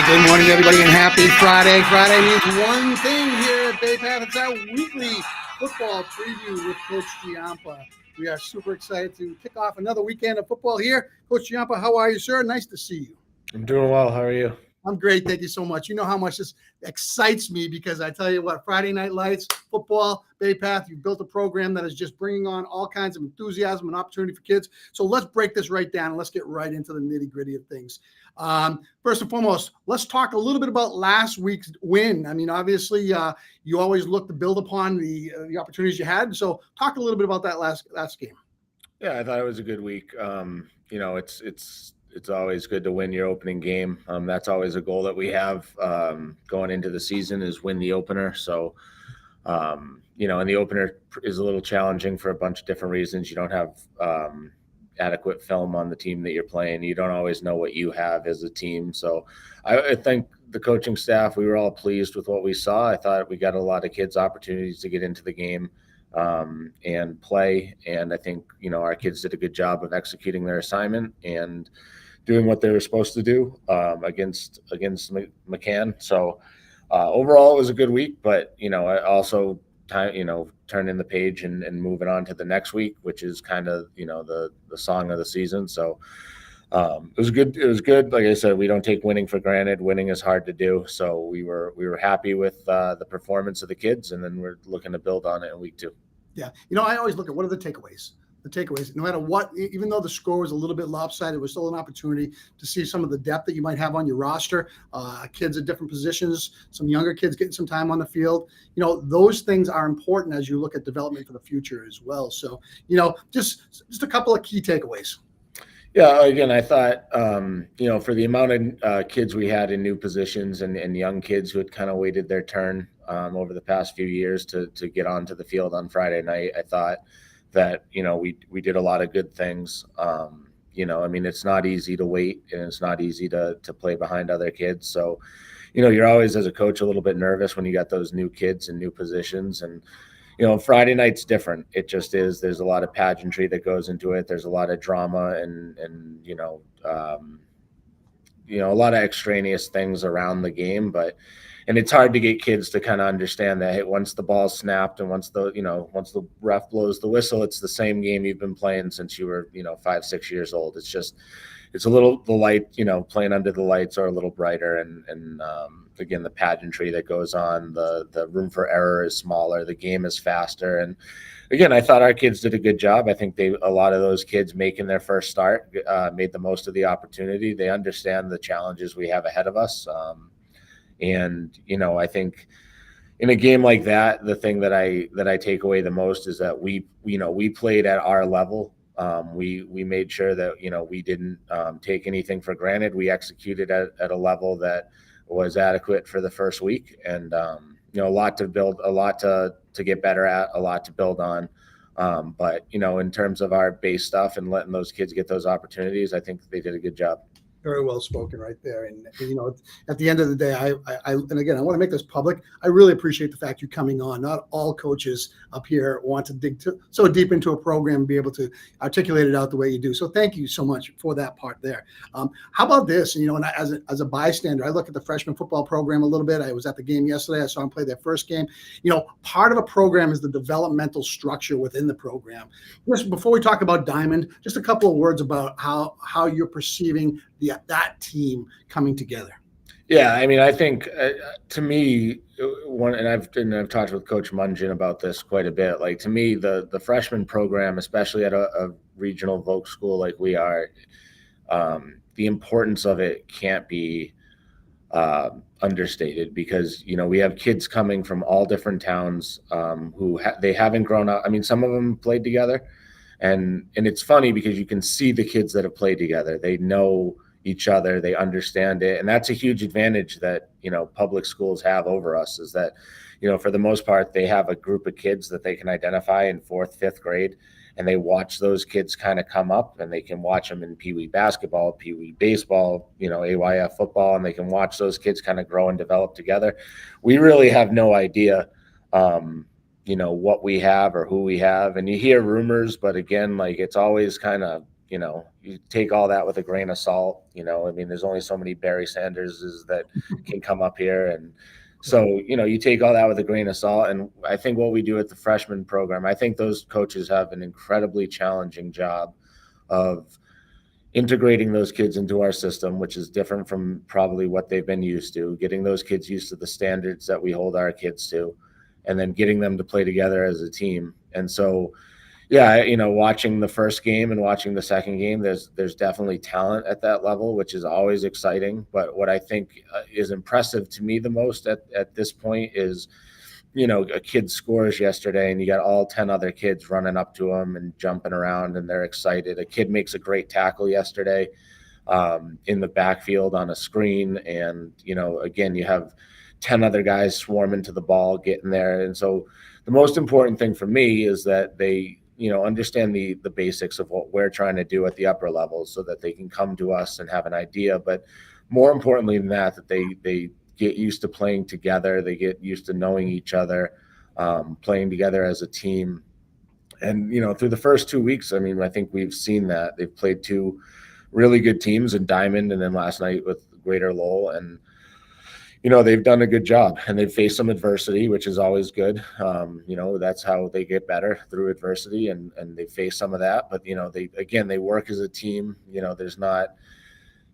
Good morning, everybody, and happy Friday. Friday means one thing here at Bay Path. It's our weekly football preview with Coach Giampa. We are super excited to kick off another weekend of football here. Coach Giampa, how are you, sir? Nice to see you. I'm doing well. How are you? I'm great. Thank you so much. You know how much this excites me because I tell you what, Friday Night Lights, football, Bay Path, you've built a program that is just bringing on all kinds of enthusiasm and opportunity for kids. So let's break this right down and let's get right into the nitty gritty of things. First and foremost, let's talk a little bit about last week's win. I mean, obviously, you always look to build upon the opportunities you had. So talk a little bit about that last game. Yeah, I thought it was a good week. It's always good to win your opening game. That's always a goal that we have going into the season is win the opener. So, and the opener is a little challenging for a bunch of different reasons. You don't have adequate film on the team that you're playing. You don't always know what you have as a team. So I think the coaching staff, we were all pleased with what we saw. I thought we got a lot of kids opportunities to get into the game and play. And I think, our kids did a good job of executing their assignment and doing what they were supposed to do against McCann. So overall, it was a good week, but, I also turning the page and moving on to the next week, which is kind of, the song of the season. So it was good. It was good. Like I said, we don't take winning for granted. Winning is hard to do. So we were happy with the performance of the kids, and then we're looking to build on it in week 2. Yeah. I always look at what are the takeaways. The takeaways, no matter what, even though the score was a little bit lopsided, it was still an opportunity to see some of the depth that you might have on your roster, kids at different positions, some younger kids getting some time on the field. Those things are important as you look at development for the future as well. So, just a couple of key takeaways. Yeah, again, I thought, for the amount of kids we had in new positions and young kids who had kind of waited their turn over the past few years to get onto the field on Friday night, I thought that, we did a lot of good things. It's not easy to wait and it's not easy to play behind other kids. So, you're always, as a coach, a little bit nervous when you got those new kids in new positions. And, Friday night's different. It just is. There's a lot of pageantry that goes into it. There's a lot of drama and a lot of extraneous things around the game, and it's hard to get kids to kind of understand that, hey, once the ball's snapped and once the ref blows the whistle, it's the same game you've been playing since you were, 5-6 years old. It's a little, the light, playing under the lights are a little brighter. And again, the pageantry that goes on, the room for error is smaller. The game is faster. And again, I thought our kids did a good job. I think a lot of those kids making their first start made the most of the opportunity. They understand the challenges we have ahead of us. I think in a game like that, the thing that I take away the most is that we played at our level. We made sure that, we didn't take anything for granted. We executed at a level that was adequate for the first week, and a lot to build, a lot to get better at, a lot to build on. But in terms of our base stuff and letting those kids get those opportunities, I think they did a good job. Very well spoken right there. And at the end of the day, I want to make this public. I really appreciate the fact you coming on. Not all coaches up here want to dig so deep into a program and be able to articulate it out the way you do. So thank you so much for that part there. How about this? And as a bystander, I look at the freshman football program a little bit. I was at the game yesterday. I saw them play their first game. Part of a program is the developmental structure within the program. Just before we talk about Diamond, just a couple of words about how you're perceiving that team coming together. Yeah, I think to me, and I've talked with Coach Mungin about this quite a bit. Like, to me, the freshman program, especially at a regional Voc school like we are, the importance of it can't be understated, because we have kids coming from all different towns who they haven't grown up. Some of them played together, and it's funny because you can see the kids that have played together. They know each other, they understand it, and that's a huge advantage that public schools have over us, is that for the most part they have a group of kids that they can identify in 4th, 5th grade, and they watch those kids kind of come up, and they can watch them in Pee Wee basketball, Pee Wee baseball, AYF football, and they can watch those kids kind of grow and develop together. We really have no idea what we have or who we have, and you hear rumors, but again, like, it's always kind of you take all that with a grain of salt. I mean, there's only so many Barry Sanderses that can come up here. And so, you take all that with a grain of salt. And I think what we do at the freshman program, I think those coaches have an incredibly challenging job of integrating those kids into our system, which is different from probably what they've been used to, getting those kids used to the standards that we hold our kids to, and then getting them to play together as a team. And so, yeah, watching the first game and watching the second game, there's definitely talent at that level, which is always exciting. But what I think is impressive to me the most at this point is, a kid scores yesterday and you got all 10 other kids running up to him and jumping around and they're excited. A kid makes a great tackle yesterday in the backfield on a screen. And, again, you have 10 other guys swarming to the ball, getting there. And so the most important thing for me is that they, understand the basics of what we're trying to do at the upper levels so that they can come to us and have an idea. But more importantly than that, that they get used to playing together. They get used to knowing each other, playing together as a team. And, through the first 2 weeks, I mean, I think we've seen that. They've played two really good teams in Diamond and then last night with Greater Lowell. And, they've done a good job and they've faced some adversity, which is always good. That's how they get better, through adversity, and they face some of that. But, they work as a team. There's not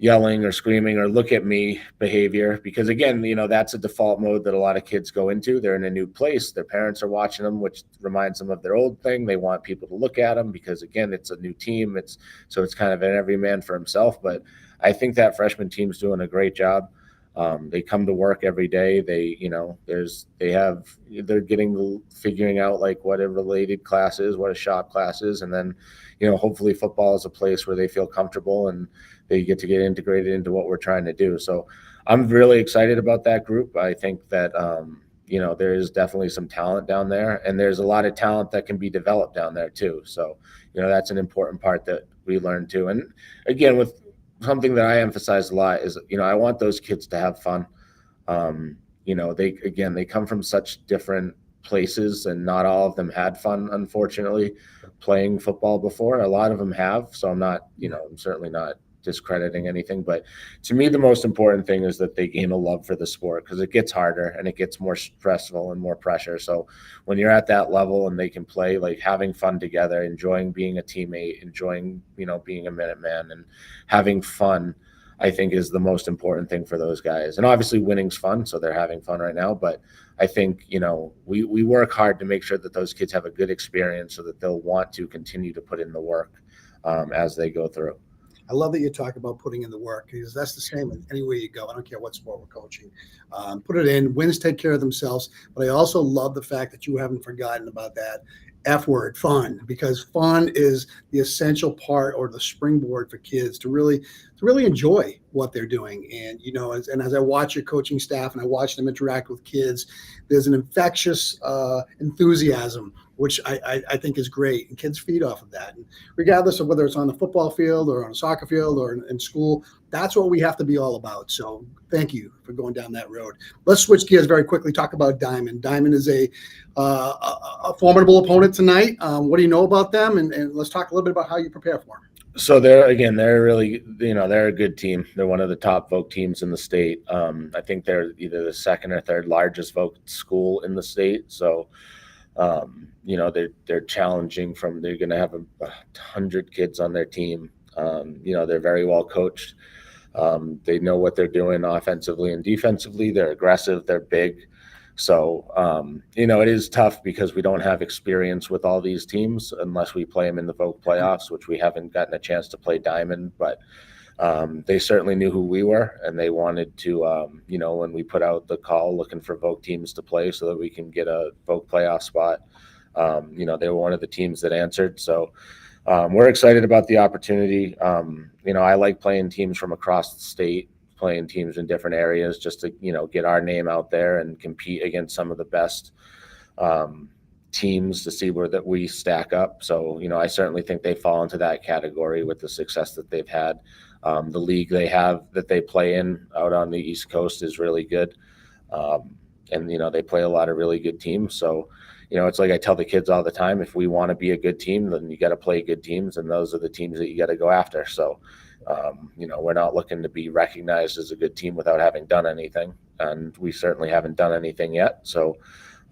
yelling or screaming or look at me behavior, because again, that's a default mode that a lot of kids go into. They're in a new place. Their parents are watching them, which reminds them of their old thing. They want people to look at them because again, it's a new team. It's kind of an every man for himself. But I think that freshman team's doing a great job. They come to work every day. They're figuring out like what a related class is, what a shop class is. And then, hopefully football is a place where they feel comfortable and they get integrated into what we're trying to do. So I'm really excited about that group. I think that, there is definitely some talent down there, and there's a lot of talent that can be developed down there too. So, that's an important part that we learn too. And again, with something that I emphasize a lot is, I want those kids to have fun. They come from such different places and not all of them had fun, unfortunately, playing football before. A lot of them have. So I'm not, I'm certainly not discrediting anything, but to me the most important thing is that they gain a love for the sport, because it gets harder and it gets more stressful and more pressure. So when you're at that level and they can play, like having fun together, enjoying being a teammate, enjoying being a Minuteman and having fun, I think is the most important thing for those guys. And obviously winning's fun, so they're having fun right now, but I think we work hard to make sure that those kids have a good experience so that they'll want to continue to put in the work as they go through. I love that you talk about putting in the work, because that's the same in anywhere you go. I don't care what sport we're coaching. Put it in. Wins take care of themselves. But I also love the fact that you haven't forgotten about that F word, fun, because fun is the essential part or the springboard for kids to really enjoy what they're doing. And, as I watch your coaching staff and I watch them interact with kids, there's an infectious enthusiasm, which I think is great. And kids feed off of that. And regardless of whether it's on the football field or on a soccer field or in school, that's what we have to be all about. So thank you for going down that road. Let's switch gears very quickly, talk about Diamond. Diamond is a formidable opponent tonight. What do you know about them? And let's talk a little bit about how you prepare for them. So they're really, they're a good team. They're one of the top Voc teams in the state. I think they're either the second or third largest Voc school in the state. So, they're challenging they're going to have 100 kids on their team. They're very well coached. They know what they're doing offensively and defensively. They're aggressive. They're big. So, it is tough because we don't have experience with all these teams unless we play them in the Voc playoffs, which we haven't gotten a chance to play Diamond. But they certainly knew who we were, and they wanted to, when we put out the call looking for Voc teams to play so that we can get a Voc playoff spot, they were one of the teams that answered. So we're excited about the opportunity. I like playing teams from across the state, playing teams in different areas just to, get our name out there and compete against some of the best teams to see where that we stack up. So, I certainly think they fall into that category with the success that they've had. The league that they play in out on the East Coast is really good. And, they play a lot of really good teams. So, it's like I tell the kids all the time, if we want to be a good team, then you got to play good teams, and those are the teams that you got to go after. So, we're not looking to be recognized as a good team without having done anything, and we certainly haven't done anything yet. So,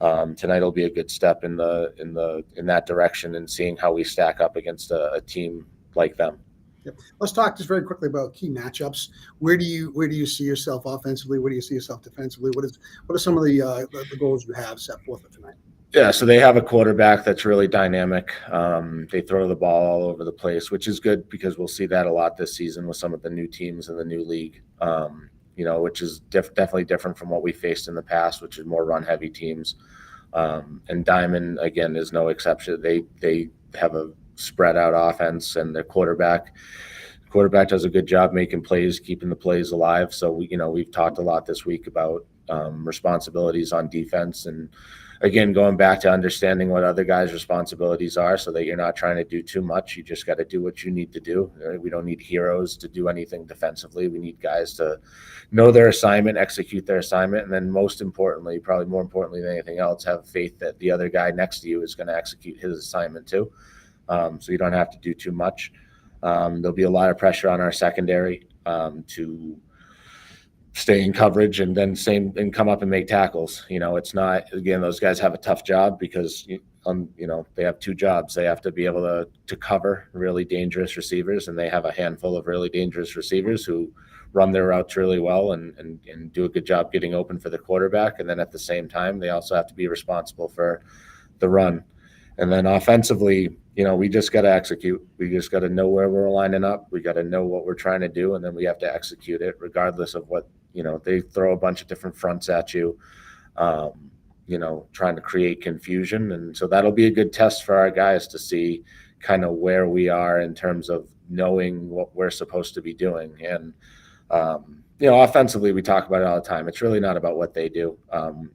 tonight will be a good step in that direction, and seeing how we stack up against a team like them. Yep. Let's talk just very quickly about key matchups. Where do you see yourself offensively? Where do you see yourself defensively? What are some of the goals you have set forth for tonight? Yeah, so they have a quarterback that's really dynamic. They throw the ball all over the place, which is good because we'll see that a lot this season with some of the new teams in the new league. Which is definitely different from what we faced in the past, which is more run-heavy teams. And Diamond, again, is no exception. They have a spread-out offense, and their quarterback does a good job making plays, keeping the plays alive. So we've talked a lot this week about responsibilities on defense, and again, going back to understanding what other guys' responsibilities are, so that you're not trying to do too much. You just got to do what you need to do. We don't need heroes to do anything defensively. We need guys to know their assignment, execute their assignment, and then most importantly, probably more importantly than anything else, have faith that the other guy next to you is going to execute his assignment too. So you don't have to do too much. There'll be a lot of pressure on our secondary to stay in coverage and then come up and make tackles. It's not, again, those guys have a tough job because they have two jobs. They have to be able to cover really dangerous receivers, and they have a handful of really dangerous receivers who run their routes really well and do a good job getting open for the quarterback. And then at the same time, they also have to be responsible for the run. And then offensively, we just got to execute. We just got to know where we're lining up. We got to know what we're trying to do, and then we have to execute it regardless of what, they throw a bunch of different fronts at you, trying to create confusion. And so that'll be a good test for our guys to see kind of where we are in terms of knowing what we're supposed to be doing. And, offensively, we talk about it all the time. It's really not about what they do.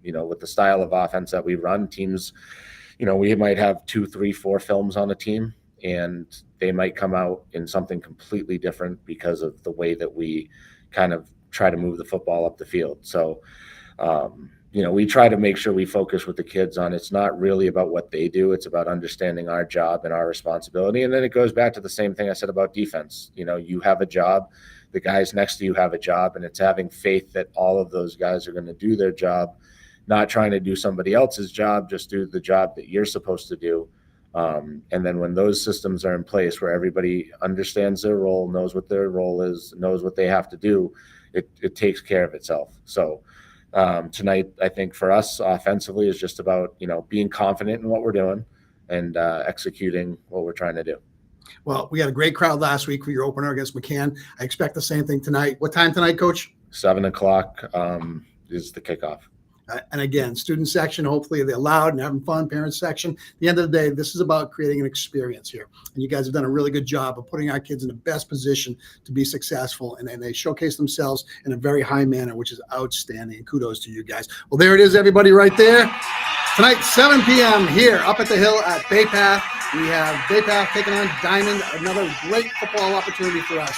With the style of offense that we run, teams, we might have 2, 3, 4 films on a team, and they might come out in something completely different because of the way that we kind of try to move the football up the field. So, we try to make sure we focus with the kids on, it's not really about what they do. It's about understanding our job and our responsibility. And then it goes back to the same thing I said about defense. You have a job, the guys next to you have a job, and it's having faith that all of those guys are going to do their job, not trying to do somebody else's job, just do the job that you're supposed to do. And then when those systems are in place where everybody understands their role, knows what their role is, knows what they have to do, it takes care of itself. So tonight, I think for us offensively is just about, being confident in what we're doing and executing what we're trying to do. Well, we had a great crowd last week for your opener against McCann. I expect the same thing tonight. What time tonight, Coach? 7:00 is the kickoff. And again, student section, hopefully they're loud and having fun, parent section. At the end of the day, this is about creating an experience here. And you guys have done a really good job of putting our kids in the best position to be successful. And they showcase themselves in a very high manner, which is outstanding. And kudos to you guys. Well, there it is, everybody, right there. Tonight, 7 p.m. here up at the Hill at Bay Path. We have Bay Path taking on Diamond, another great football opportunity for us.